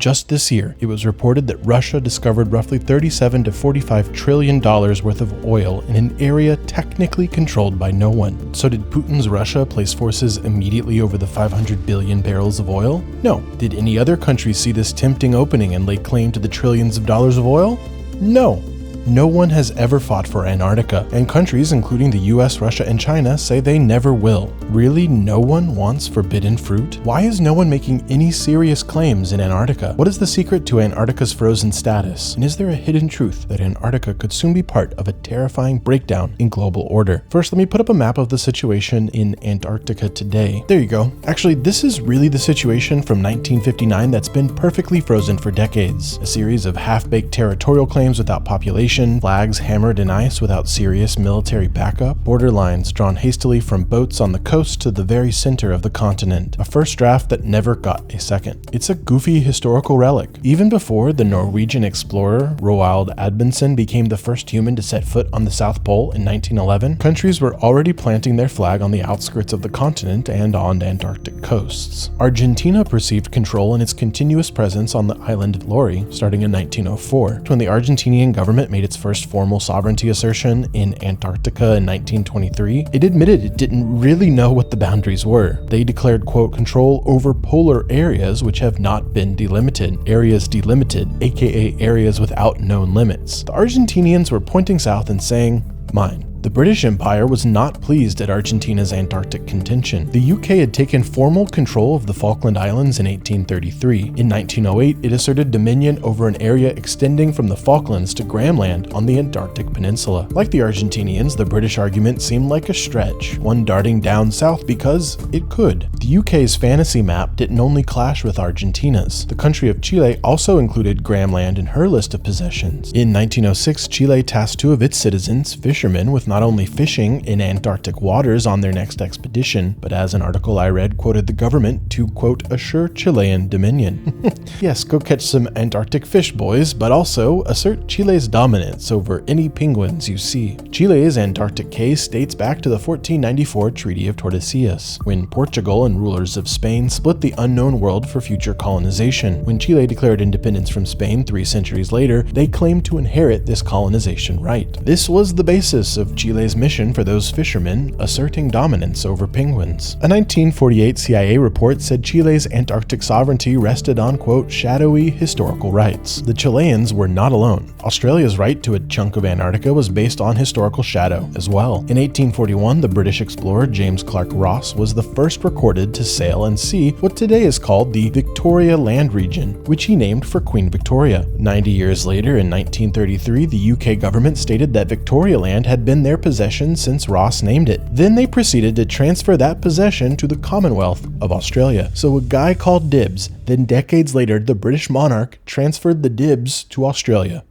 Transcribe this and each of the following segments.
Just this year, it was reported that Russia discovered roughly $37 to $45 trillion worth of oil in an area technically controlled by no one. So did Putin's Russia place forces immediately over the 500 billion barrels of oil? No. Did any other country see this tempting opening and lay claim to the trillions of dollars of oil? No. No one has ever fought for Antarctica, and countries including the US, Russia, and China say they never will. Really, no one wants forbidden fruit? Why is no one making any serious claims in Antarctica? What is the secret to Antarctica's frozen status? And is there a hidden truth that Antarctica could soon be part of a terrifying breakdown in global order? First, let me put up a map of the situation in Antarctica today. There you go. Actually, this is really the situation from 1959 that's been perfectly frozen for decades. A series of half-baked territorial claims without population, flags hammered in ice without serious military backup, border lines drawn hastily from boats on the coast to the very center of the continent. A first draft that never got a second. It's a goofy historical relic. Even before the Norwegian explorer Roald Amundsen became the first human to set foot on the South Pole in 1911, countries were already planting their flag on the outskirts of the continent and on Antarctic coasts. Argentina perceived control in its continuous presence on the island of Lori starting in 1904, when the Argentinian government made its first formal sovereignty assertion in Antarctica in 1923, it admitted it didn't really know what the boundaries were. They declared, quote, control over polar areas which have not been delimited, areas delimited, aka areas without known limits. The Argentinians were pointing south and saying, mine. The British Empire was not pleased at Argentina's Antarctic contention. The UK had taken formal control of the Falkland Islands in 1833. In 1908, it asserted dominion over an area extending from the Falklands to Graham Land on the Antarctic Peninsula. Like the Argentinians, the British argument seemed like a stretch, one darting down south because it could. The UK's fantasy map didn't only clash with Argentina's. The country of Chile also included Graham Land in her list of possessions. In 1906, Chile tasked two of its citizens, fishermen, with not only fishing in Antarctic waters on their next expedition, but as an article I read quoted the government to, quote, assure Chilean dominion. Yes, go catch some Antarctic fish, boys, but also assert Chile's dominance over any penguins you see. Chile's Antarctic case dates back to the 1494 Treaty of Tordesillas, when Portugal and rulers of Spain split the unknown world for future colonization. When Chile declared independence from Spain 3 centuries later, they claimed to inherit this colonization right. This was the basis of Chile's mission for those fishermen, asserting dominance over penguins. A 1948 CIA report said Chile's Antarctic sovereignty rested on, quote, shadowy historical rights. The Chileans were not alone. Australia's right to a chunk of Antarctica was based on historical shadow as well. In 1841, the British explorer James Clark Ross was the first recorded to sail and see what today is called the Victoria Land region, which he named for Queen Victoria. 90 years later, in 1933, the UK government stated that Victoria Land had been their possession since Ross named it. Then they proceeded to transfer that possession to the Commonwealth of Australia. So a guy called dibs. Then decades later, the British monarch transferred the dibs to Australia.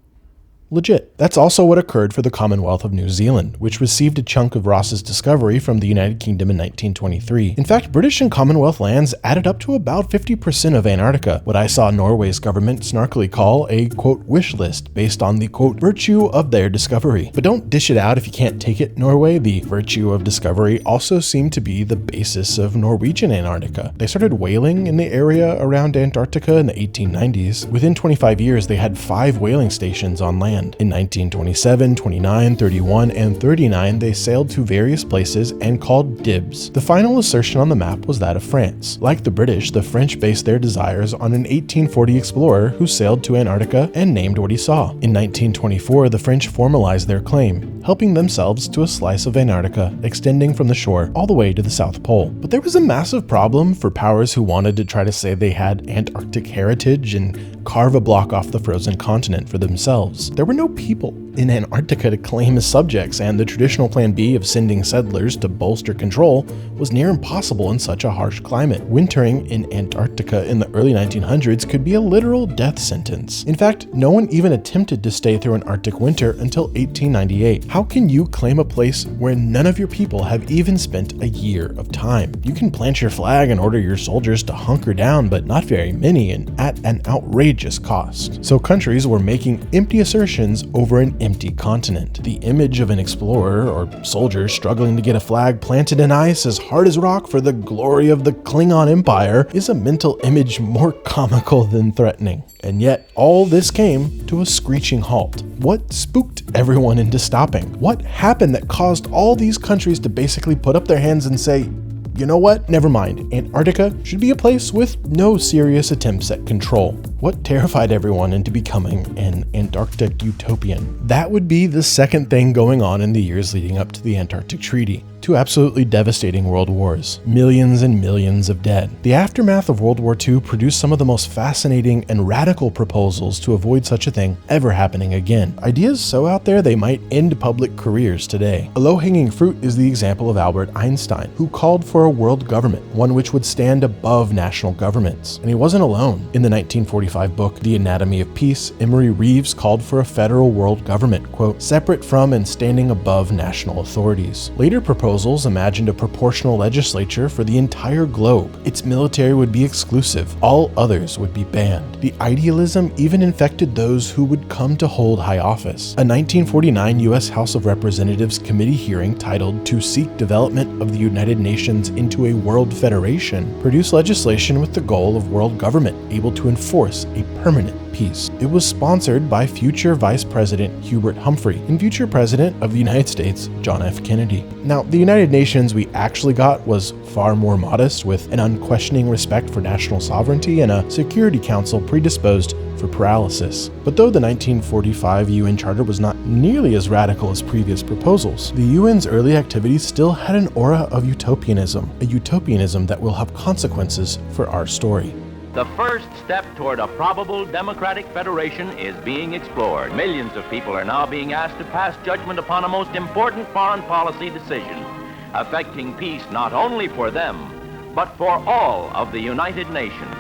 Legit. That's also what occurred for the Commonwealth of New Zealand, which received a chunk of Ross's discovery from the United Kingdom in 1923. In fact, British and Commonwealth lands added up to about 50% of Antarctica, what I saw Norway's government snarkily call a, quote, wish list based on the, quote, virtue of their discovery. But don't dish it out if you can't take it, Norway. The virtue of discovery also seemed to be the basis of Norwegian Antarctica. They started whaling in the area around Antarctica in the 1890s. Within 25 years, they had 5 whaling stations on land. In 1927, 29, 31, and 39, they sailed to various places and called dibs. The final assertion on the map was that of France. Like the British, the French based their desires on an 1840 explorer who sailed to Antarctica and named what he saw. In 1924, the French formalized their claim, helping themselves to a slice of Antarctica extending from the shore all the way to the South Pole. But there was a massive problem for powers who wanted to try to say they had Antarctic heritage and carve a block off the frozen continent for themselves. There were no people in Antarctica to claim as subjects, and the traditional plan B of sending settlers to bolster control was near impossible in such a harsh climate. Wintering in Antarctica in the early 1900s could be a literal death sentence. In fact, no one even attempted to stay through an Arctic winter until 1898. How can you claim a place where none of your people have even spent a year of time? You can plant your flag and order your soldiers to hunker down, but not very many and at an outrageous cost. So countries were making empty assertions over an empty continent. The image of an explorer or soldier struggling to get a flag planted in ice as hard as rock for the glory of the Klingon Empire is a mental image more comical than threatening. And yet, all this came to a screeching halt. What spooked everyone into stopping? What happened that caused all these countries to basically put up their hands and say, you know what? Never mind. Antarctica should be a place with no serious attempts at control. What terrified everyone into becoming an Antarctic utopian? That would be the second thing going on in the years leading up to the Antarctic Treaty. Two absolutely devastating world wars, millions and millions of dead. The aftermath of World War II produced some of the most fascinating and radical proposals to avoid such a thing ever happening again. Ideas so out there they might end public careers today. A low-hanging fruit is the example of Albert Einstein, who called for a world government, one which would stand above national governments. And he wasn't alone. In the 1945 book, The Anatomy of Peace, Emory Reeves called for a federal world government, quote, separate from and standing above national authorities. Later proposals imagined a proportional legislature for the entire globe. Its military would be exclusive. All others would be banned. The idealism even infected those who would come to hold high office. A 1949 U.S. House of Representatives committee hearing titled To Seek Development of the United Nations into a World Federation produced legislation with the goal of world government able to enforce a permanent peace. It was sponsored by future Vice President Hubert Humphrey and future President of the United States, John F. Kennedy. Now, the United Nations we actually got was far more modest, with an unquestioning respect for national sovereignty and a Security Council predisposed for paralysis. But though the 1945 UN Charter was not nearly as radical as previous proposals, the UN's early activities still had an aura of utopianism, a utopianism that will have consequences for our story. The first step toward a probable democratic federation is being explored. Millions of people are now being asked to pass judgment upon a most important foreign policy decision, affecting peace not only for them, but for all of the United Nations.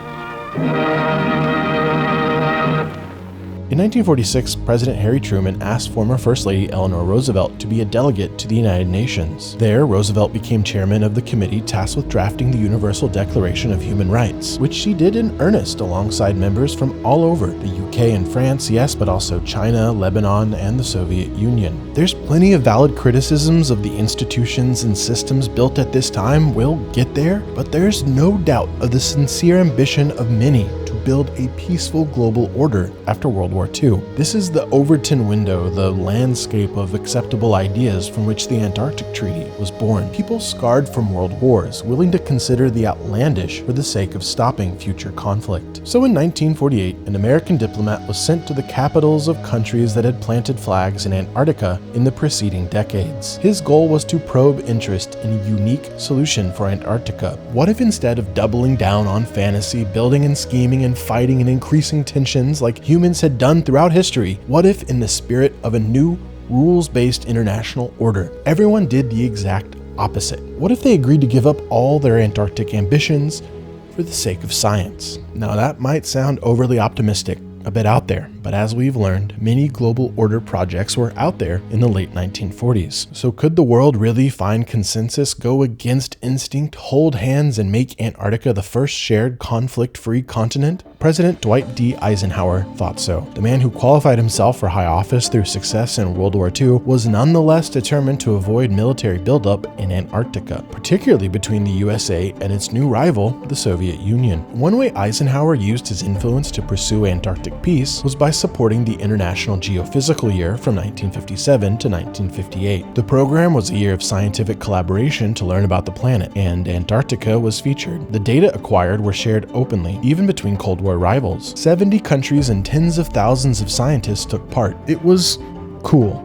In 1946, President Harry Truman asked former First Lady Eleanor Roosevelt to be a delegate to the United Nations. There, Roosevelt became chairman of the committee tasked with drafting the Universal Declaration of Human Rights, which she did in earnest alongside members from all over, the UK and France, yes, but also China, Lebanon, and the Soviet Union. There's plenty of valid criticisms of the institutions and systems built at this time. We'll get there, but there's no doubt of the sincere ambition of many to build a peaceful global order after World War II. This is the Overton window, the landscape of acceptable ideas from which the Antarctic Treaty was born. People scarred from world wars, willing to consider the outlandish for the sake of stopping future conflict. So in 1948, an American diplomat was sent to the capitals of countries that had planted flags in Antarctica in the preceding decades. His goal was to probe interest in a unique solution for Antarctica. What if instead of doubling down on fantasy, building and scheming and fighting and increasing tensions like humans had done throughout history, what if in the spirit of a new rules-based international order, everyone did the exact opposite? What if they agreed to give up all their Antarctic ambitions for the sake of science? Now that might sound overly optimistic, a bit out there, but as we've learned, many global order projects were out there in the late 1940s. So could the world really find consensus, go against instinct, hold hands, and make Antarctica the first shared conflict-free continent? President Dwight D. Eisenhower thought so. The man who qualified himself for high office through success in World War II was nonetheless determined to avoid military buildup in Antarctica, particularly between the USA and its new rival, the Soviet Union. One way Eisenhower used his influence to pursue Antarctic peace was by supporting the International Geophysical Year from 1957 to 1958. The program was a year of scientific collaboration to learn about the planet, and Antarctica was featured. The data acquired were shared openly, even between Cold War rivals. 70 countries and tens of thousands of scientists took part. It was cool.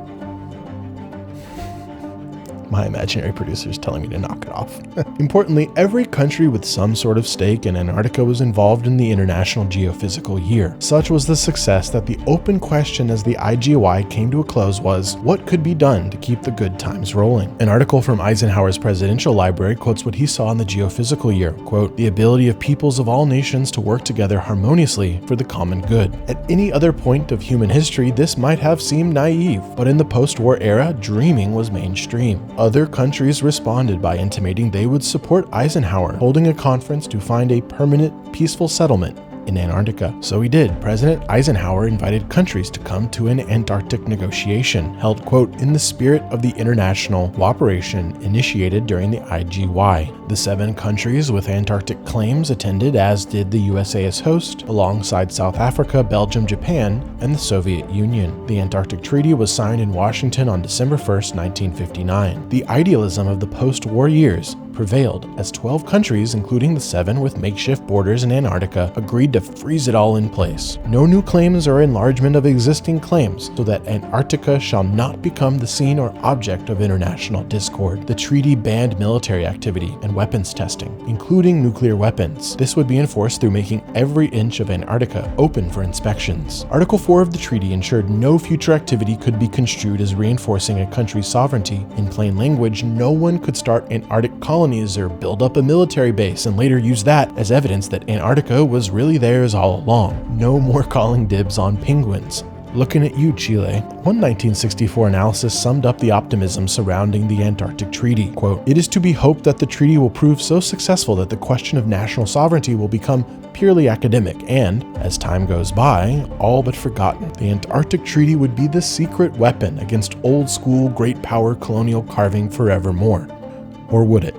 My imaginary producer is telling me to knock it off. Importantly, every country with some sort of stake in Antarctica was involved in the International Geophysical Year. Such was the success that the open question as the IGY came to a close was, what could be done to keep the good times rolling? An article from Eisenhower's presidential library quotes what he saw in the Geophysical Year, quote, the ability of peoples of all nations to work together harmoniously for the common good. At any other point of human history, this might have seemed naive, but in the post-war era, dreaming was mainstream. Other countries responded by intimating they would support Eisenhower, holding a conference to find a permanent, peaceful settlement in Antarctica. So he did. President Eisenhower invited countries to come to an Antarctic negotiation, held, quote, in the spirit of the international cooperation initiated during the IGY. The 7 countries with Antarctic claims attended, as did the USA as host, alongside South Africa, Belgium, Japan, and the Soviet Union. The Antarctic Treaty was signed in Washington on December 1st, 1959. The idealism of the post-war years prevailed as 12 countries, including the 7 with makeshift borders in Antarctica, agreed to freeze it all in place. No new claims or enlargement of existing claims, so that Antarctica shall not become the scene or object of international discord. The treaty banned military activity and weapons testing, including nuclear weapons. This would be enforced through making every inch of Antarctica open for inspections. Article 4 of the treaty ensured no future activity could be construed as reinforcing a country's sovereignty. In plain language, no one could start Antarctic colonies or build up a military base and later use that as evidence that Antarctica was really theirs all along. No more calling dibs on penguins. Looking at you, Chile. One 1964 analysis summed up the optimism surrounding the Antarctic Treaty. Quote, "It is to be hoped that the treaty will prove so successful that the question of national sovereignty will become purely academic and, as time goes by, all but forgotten. The Antarctic Treaty would be the secret weapon against old-school great power colonial carving forevermore." Or would it?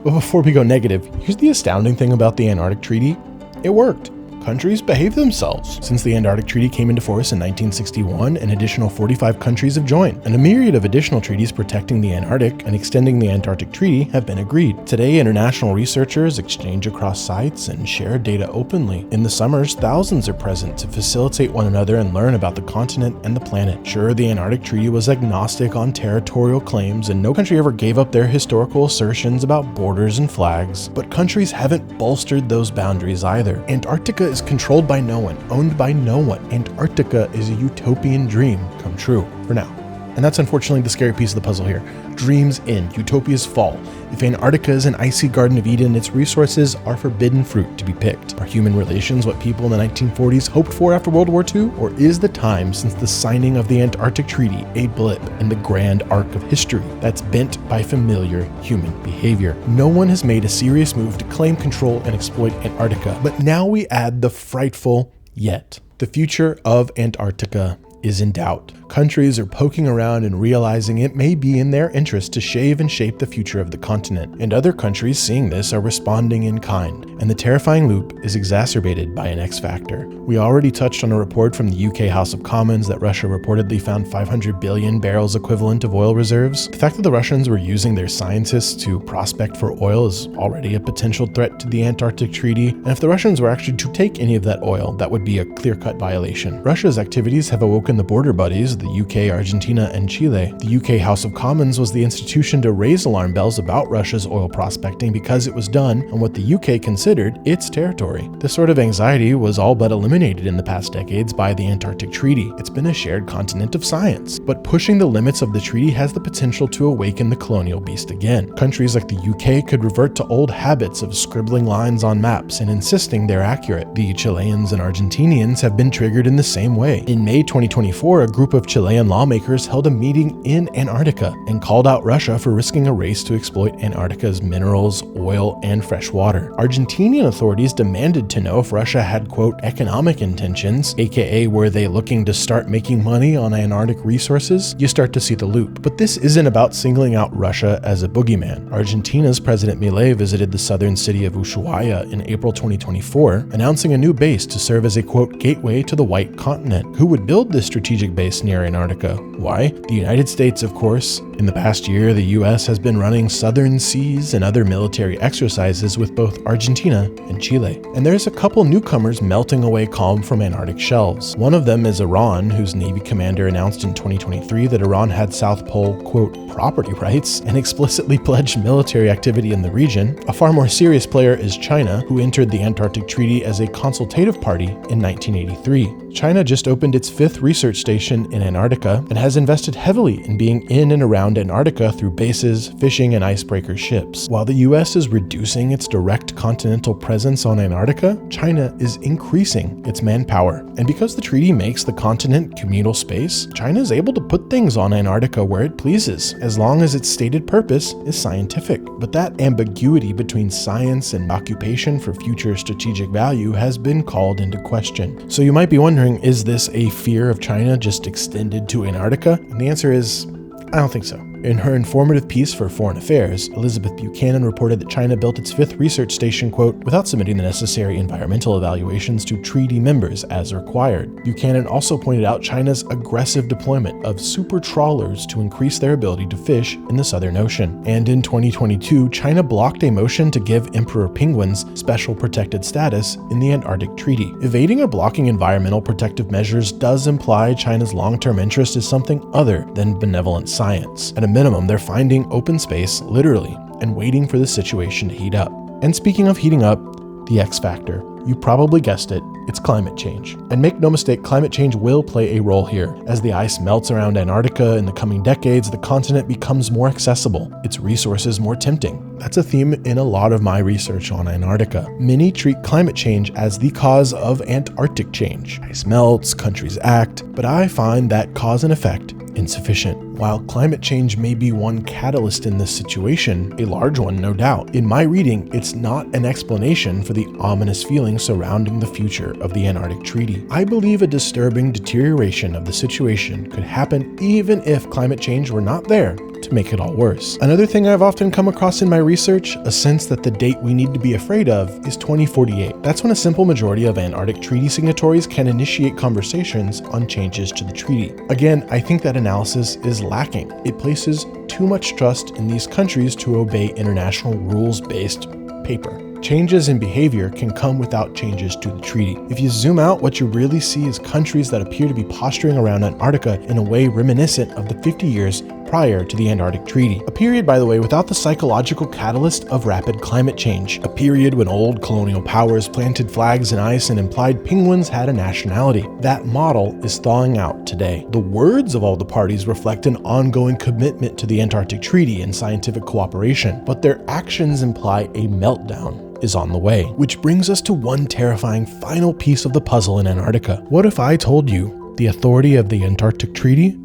But before we go negative, here's the astounding thing about the Antarctic Treaty. It worked. Countries behave themselves. Since the Antarctic Treaty came into force in 1961, an additional 45 countries have joined, and a myriad of additional treaties protecting the Antarctic and extending the Antarctic Treaty have been agreed. Today, international researchers exchange across sites and share data openly. In the summers, thousands are present to facilitate one another and learn about the continent and the planet. Sure, the Antarctic Treaty was agnostic on territorial claims, and no country ever gave up their historical assertions about borders and flags, but countries haven't bolstered those boundaries either. Antarctica is controlled by no one, owned by no one. Antarctica is a utopian dream come true for now. And that's unfortunately the scary piece of the puzzle here. Dreams end, utopias fall. If Antarctica is an icy Garden of Eden, its resources are forbidden fruit to be picked. Are human relations what people in the 1940s hoped for after World War II? Or is the time since the signing of the Antarctic Treaty a blip in the grand arc of history that's bent by familiar human behavior? No one has made a serious move to claim control and exploit Antarctica, but now we add the frightful yet. The future of Antarctica is in doubt. Countries are poking around and realizing it may be in their interest to shave and shape the future of the continent. And other countries seeing this are responding in kind. And the terrifying loop is exacerbated by an X factor. We already touched on a report from the UK House of Commons that Russia reportedly found 500 billion barrels equivalent of oil reserves. The fact that the Russians were using their scientists to prospect for oil is already a potential threat to the Antarctic Treaty. And if the Russians were actually to take any of that oil, that would be a clear-cut violation. Russia's activities have awoken the border buddies, the UK, Argentina, and Chile. The UK House of Commons was the institution to raise alarm bells about Russia's oil prospecting because it was done on what the UK considered its territory. This sort of anxiety was all but eliminated in the past decades by the Antarctic Treaty. It's been a shared continent of science. But pushing the limits of the treaty has the potential to awaken the colonial beast again. Countries like the UK could revert to old habits of scribbling lines on maps and insisting they're accurate. The Chileans and Argentinians have been triggered in the same way. In May 2024, a group of Chilean lawmakers held a meeting in Antarctica and called out Russia for risking a race to exploit Antarctica's minerals, oil, and fresh water. Argentinian authorities demanded to know if Russia had, quote, economic intentions, aka were they looking to start making money on Antarctic resources? You start to see the loop. But this isn't about singling out Russia as a boogeyman. Argentina's President Milei visited the southern city of Ushuaia in April 2024, announcing a new base to serve as a, quote, gateway to the White Continent. Who would build this strategic base near Antarctica? Why? The United States, of course. In the past year, the US has been running southern seas and other military exercises with both Argentina and Chile. And there's a couple newcomers melting away calm from Antarctic shelves. One of them is Iran, whose Navy commander announced in 2023 that Iran had South Pole, quote, property rights, and explicitly pledged military activity in the region. A far more serious player is China, who entered the Antarctic Treaty as a consultative party in 1983. China just opened its 5th research station in Antarctica and has invested heavily in being in and around Antarctica through bases, fishing, and icebreaker ships. While the US is reducing its direct continental presence on Antarctica, China is increasing its manpower. And because the treaty makes the continent communal space, China is able to put things on Antarctica where it pleases, as long as its stated purpose is scientific. But that ambiguity between science and occupation for future strategic value has been called into question. So you might be wondering, is this a fear of China just extended to Antarctica? And the answer is, I don't think so. In her informative piece for Foreign Affairs, Elizabeth Buchanan reported that China built its 5th research station, quote, without submitting the necessary environmental evaluations to treaty members as required. Buchanan also pointed out China's aggressive deployment of super trawlers to increase their ability to fish in the Southern Ocean. And in 2022, China blocked a motion to give emperor penguins special protected status in the Antarctic Treaty. Evading or blocking environmental protective measures does imply China's long-term interest is something other than benevolent science. At a minimum, they're finding open space, literally, and waiting for the situation to heat up. And speaking of heating up, the X factor. You probably guessed it, it's climate change. And make no mistake, climate change will play a role here. As the ice melts around Antarctica in the coming decades, the continent becomes more accessible, its resources more tempting. That's a theme in a lot of my research on Antarctica. Many treat climate change as the cause of Antarctic change. Ice melts, countries act, but I find that cause and effect insufficient. While climate change may be one catalyst in this situation, a large one no doubt, in my reading, it's not an explanation for the ominous feelings surrounding the future of the Antarctic Treaty. I believe a disturbing deterioration of the situation could happen even if climate change were not there to make it all worse. Another thing I've often come across in my research, a sense that the date we need to be afraid of is 2048. That's when a simple majority of Antarctic Treaty signatories can initiate conversations on changes to the treaty. Again, I think that analysis is lacking. It places too much trust in these countries to obey international rules-based paper. Changes in behavior can come without changes to the treaty. If you zoom out, what you really see is countries that appear to be posturing around Antarctica in a way reminiscent of the 50 years prior to the Antarctic Treaty. A period, by the way, without the psychological catalyst of rapid climate change. A period when old colonial powers planted flags in ice and implied penguins had a nationality. That model is thawing out today. The words of all the parties reflect an ongoing commitment to the Antarctic Treaty and scientific cooperation, but their actions imply a meltdown is on the way. Which brings us to one terrifying final piece of the puzzle in Antarctica. What if I told you the authority of the Antarctic Treaty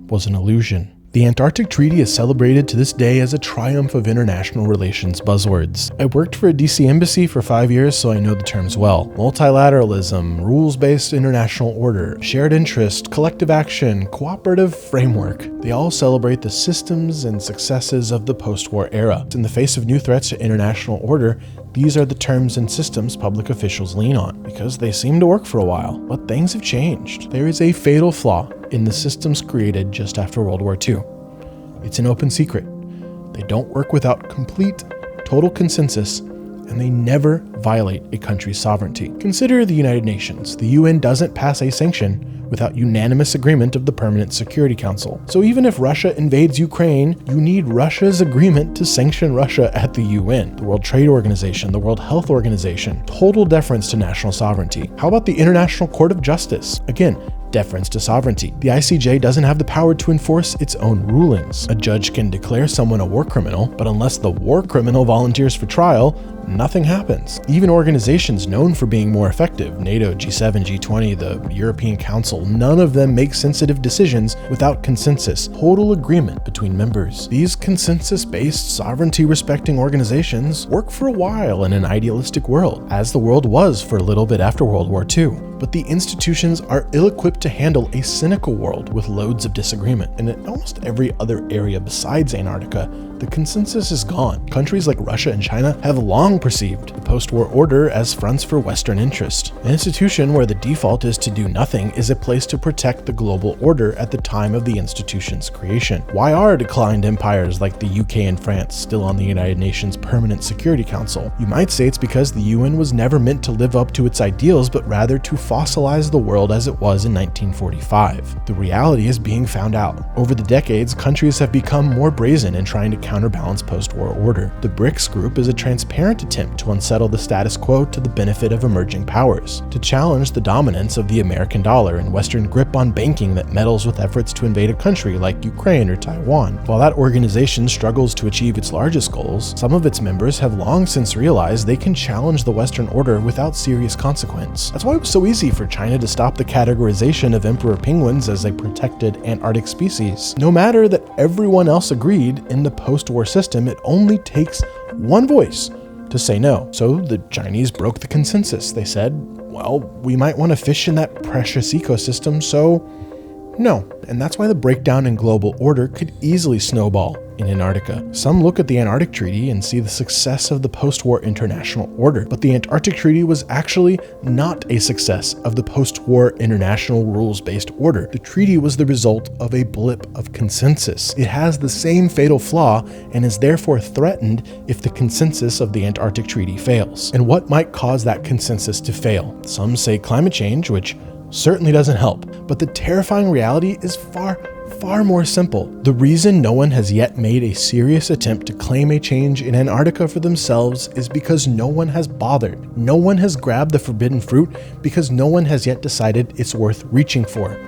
was an illusion? The Antarctic Treaty is celebrated to this day as a triumph of international relations buzzwords. I worked for a DC embassy for 5 years, so I know the terms well. Multilateralism, rules-based international order, shared interest, collective action, cooperative framework. They all celebrate the systems and successes of the post-war era. In the face of new threats to international order, these are the terms and systems public officials lean on, because they seem to work for a while. But things have changed. There is a fatal flaw in the systems created just after World War II. It's an open secret. They don't work without complete, total consensus, and they never violate a country's sovereignty. Consider the United Nations. The UN doesn't pass a sanction without unanimous agreement of the Permanent Security Council. So even if Russia invades Ukraine, you need Russia's agreement to sanction Russia at the UN, the World Trade Organization, the World Health Organization. Total deference to national sovereignty. How about the International Court of Justice? Again, deference to sovereignty. The ICJ doesn't have the power to enforce its own rulings. A judge can declare someone a war criminal, but unless the war criminal volunteers for trial, nothing happens. Even organizations known for being more effective, NATO, G7, G20, the European Council, none of them make sensitive decisions without consensus, total agreement between members. These consensus-based, sovereignty-respecting organizations work for a while in an idealistic world, as the world was for a little bit after World War II. But the institutions are ill-equipped to handle a cynical world with loads of disagreement. And in almost every other area besides Antarctica, the consensus is gone. Countries like Russia and China have long perceived the post-war order as fronts for Western interest. An institution where the default is to do nothing is a place to protect the global order at the time of the institution's creation. Why are declined empires like the UK and France still on the United Nations Permanent Security Council? You might say it's because the UN was never meant to live up to its ideals, but rather to fossilize the world as it was in 1945. The reality is being found out. Over the decades, countries have become more brazen in trying to counterbalance post-war order. The BRICS group is a transparent attempt to unsettle the status quo to the benefit of emerging powers, to challenge the dominance of the American dollar and Western grip on banking that meddles with efforts to invade a country like Ukraine or Taiwan. While that organization struggles to achieve its largest goals, some of its members have long since realized they can challenge the Western order without serious consequence. That's why it was so easy for China to stop the categorization of emperor penguins as a protected Antarctic species. No matter that everyone else agreed, in the post-war system, it only takes one voice to say no. So the Chinese broke the consensus. They said, well, we might want to fish in that precious ecosystem, so no. And that's why the breakdown in global order could easily snowball in Antarctica. Some look at the Antarctic Treaty and see the success of the post-war international order, but the Antarctic Treaty was actually not a success of the post-war international rules-based order. The treaty was the result of a blip of consensus. It has the same fatal flaw and is therefore threatened if the consensus of the Antarctic Treaty fails. And what might cause that consensus to fail? Some say climate change, which certainly doesn't help, but the terrifying reality is far more simple. The reason no one has yet made a serious attempt to claim a change in Antarctica for themselves is because no one has bothered. No one has grabbed the forbidden fruit because no one has yet decided it's worth reaching for.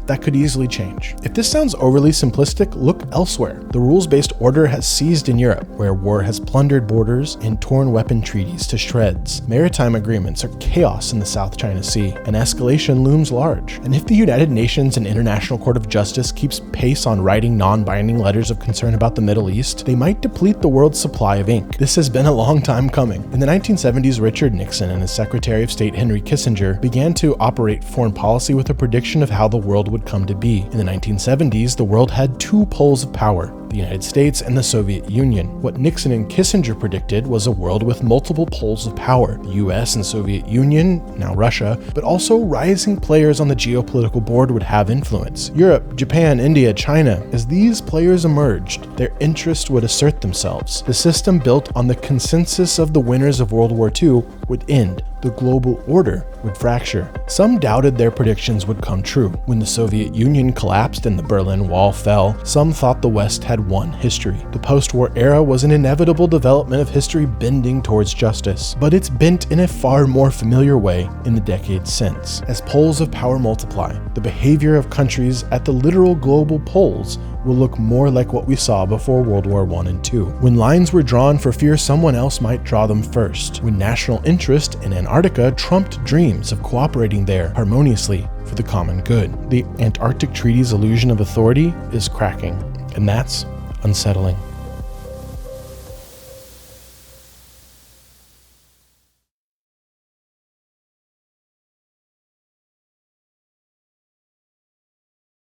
That could easily change. If this sounds overly simplistic, look elsewhere. The rules-based order has seized in Europe, where war has plundered borders and torn weapon treaties to shreds. Maritime agreements are chaos in the South China Sea, and escalation looms large. And if the United Nations and International Court of Justice keeps pace on writing non-binding letters of concern about the Middle East, they might deplete the world's supply of ink. This has been a long time coming. In the 1970s, Richard Nixon and his Secretary of State Henry Kissinger began to operate foreign policy with a prediction of how the world would come to be. In the 1970s, the world had two poles of power, the United States and the Soviet Union. What Nixon and Kissinger predicted was a world with multiple poles of power, the US and Soviet Union, now Russia, but also rising players on the geopolitical board would have influence. Europe, Japan, India, China. As these players emerged, their interests would assert themselves. The system built on the consensus of the winners of World War II would end. The global order would fracture. Some doubted their predictions would come true. When the Soviet Union collapsed and the Berlin Wall fell, some thought the West had won history. The post-war era was an inevitable development of history bending towards justice, but it's bent in a far more familiar way in the decades since. As poles of power multiply, the behavior of countries at the literal global poles will look more like what we saw before World War I and II, when lines were drawn for fear someone else might draw them first, when national interest in Antarctica trumped dreams of cooperating there harmoniously for the common good. The Antarctic Treaty's illusion of authority is cracking, and that's unsettling.